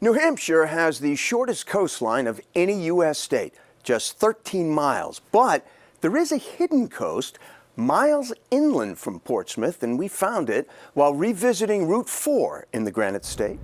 New Hampshire has the shortest coastline of any U.S. state, just 13 miles. But there is a hidden coast miles inland from Portsmouth, and we found it while revisiting Route 4 in the Granite State.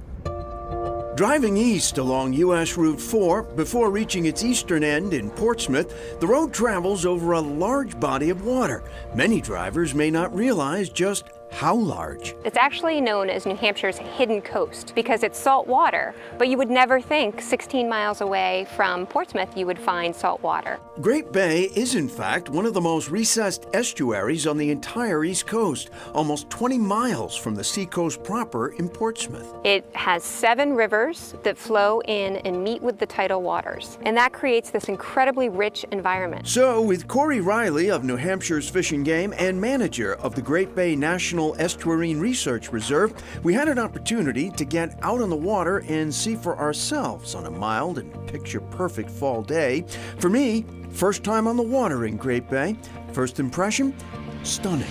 Driving east along U.S. Route 4, before reaching its eastern end in Portsmouth, the road travels over a large body of water. Many drivers may not realize just how large. It's actually known as New Hampshire's hidden coast because it's salt water, but you would never think 16 miles away from Portsmouth you would find salt water. Great Bay is in fact one of the most recessed estuaries on the entire East Coast, almost 20 miles from the seacoast proper in Portsmouth. It has 7 rivers that flow in and meet with the tidal waters, and that creates this incredibly rich environment. So with Corey Riley of New Hampshire's Fish and Game and manager of the Great Bay National Estuarine Research Reserve, we had an opportunity to get out on the water and see for ourselves on a mild and picture-perfect fall day. For me, first time on the water in Great Bay. First impression, stunning.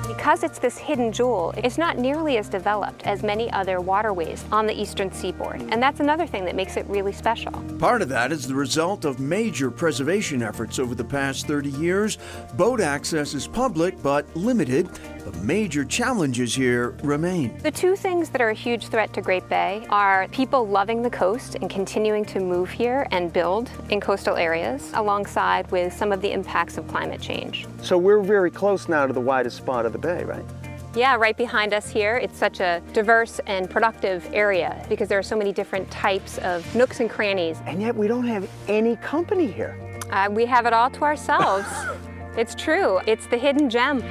Because it's this hidden jewel, it's not nearly as developed as many other waterways on the eastern seaboard, and that's another thing that makes it really special. Part of that is the result of major preservation efforts over the past 30 years. Boat access is public but limited. The major challenges here remain. The 2 things that are a huge threat to Great Bay are people loving the coast and continuing to move here and build in coastal areas, alongside with some of the impacts of climate change. So we're very close now to the widest spot of the bay, right? Yeah, right behind us here, it's such a diverse and productive area because there are so many different types of nooks and crannies. And yet we don't have any company here. We have it all to ourselves. It's true, it's the hidden gem.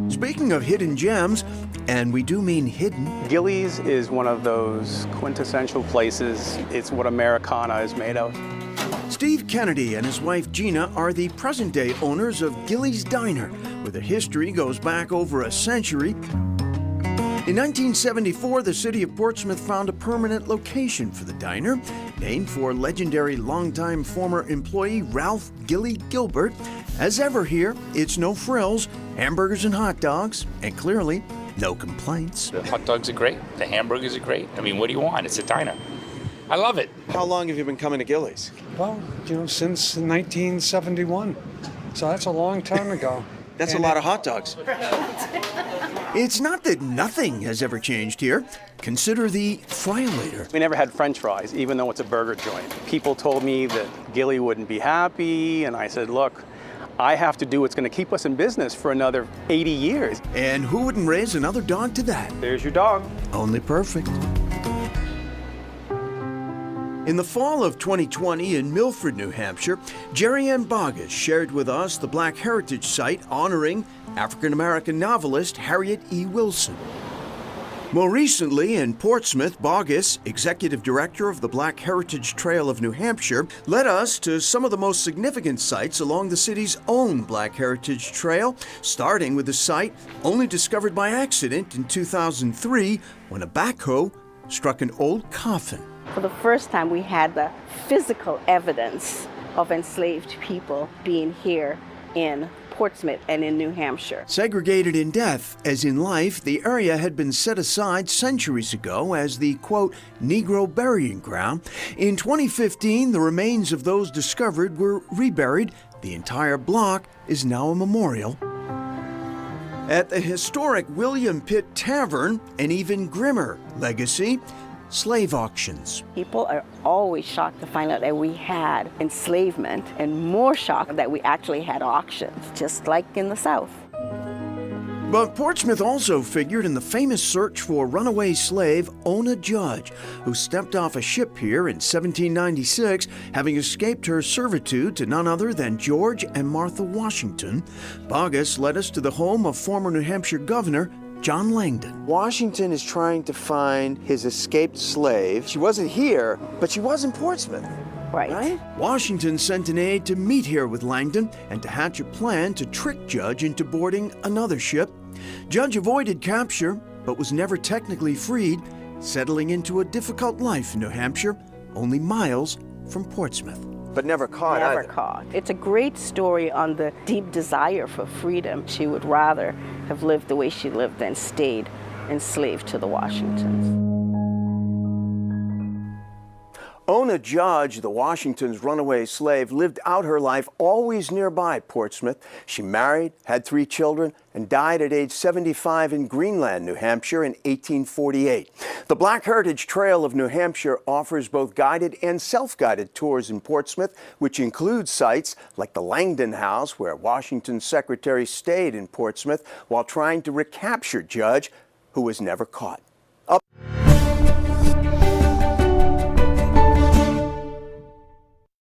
Speaking of hidden gems, and we do mean hidden, Gillies is one of those quintessential places. It's what Americana is made of. Steve Kennedy and his wife Gina are the present-day owners of Gillies Diner, where the history goes back over a century. In 1974, the city of Portsmouth found a permanent location for the diner, named for legendary longtime former employee Ralph Gilly Gilbert. As ever here, it's no frills, hamburgers and hot dogs, and clearly, no complaints. The hot dogs are great, the hamburgers are great. I mean, what do you want? It's a diner. I love it. How long have you been coming to Gillies? Well, since 1971. So that's a long time ago. That's a lot of hot dogs. It's not that nothing has ever changed here. Consider the fry-later. We never had French fries, even though it's a burger joint. People told me that Gilly wouldn't be happy, and I said, look, I have to do what's going to keep us in business for another 80 years. And who wouldn't raise another dog to that? There's your dog. Only perfect. In the fall of 2020 in Milford, New Hampshire, Jerry Ann Boggess shared with us the Black Heritage Site honoring African-American novelist Harriet E. Wilson. More recently in Portsmouth, Boggess, executive director of the Black Heritage Trail of New Hampshire, led us to some of the most significant sites along the city's own Black Heritage Trail, starting with a site only discovered by accident in 2003 when a backhoe struck an old coffin. For the first time, we had the physical evidence of enslaved people being here in Portsmouth and in New Hampshire. Segregated in death, as in life, the area had been set aside centuries ago as the, quote, Negro burying ground. In 2015, the remains of those discovered were reburied. The entire block is now a memorial. At the historic William Pitt Tavern, an even grimmer legacy, slave auctions. People are always shocked to find out that we had enslavement, and more shocked that we actually had auctions, just like in the South. But Portsmouth also figured in the famous search for runaway slave Ona Judge, who stepped off a ship here in 1796, having escaped her servitude to none other than George and Martha Washington. Boggess led us to the home of former New Hampshire Governor John Langdon. Washington is trying to find his escaped slave. She wasn't here, but she was in Portsmouth. Right. Washington sent an aide to meet here with Langdon and to hatch a plan to trick Judge into boarding another ship. Judge avoided capture, but was never technically freed, settling into a difficult life in New Hampshire, only miles from Portsmouth. But never caught Never either. caught. It's a great story on the deep desire for freedom. She would rather have lived the way she lived than stayed enslaved to the Washingtons. Ona Judge, the Washington's runaway slave, lived out her life always nearby Portsmouth. She married, had 3 children, and died at age 75 in Greenland, New Hampshire in 1848. The Black Heritage Trail of New Hampshire offers both guided and self-guided tours in Portsmouth, which include sites like the Langdon House, where Washington's secretary stayed in Portsmouth while trying to recapture Judge, who was never caught. Up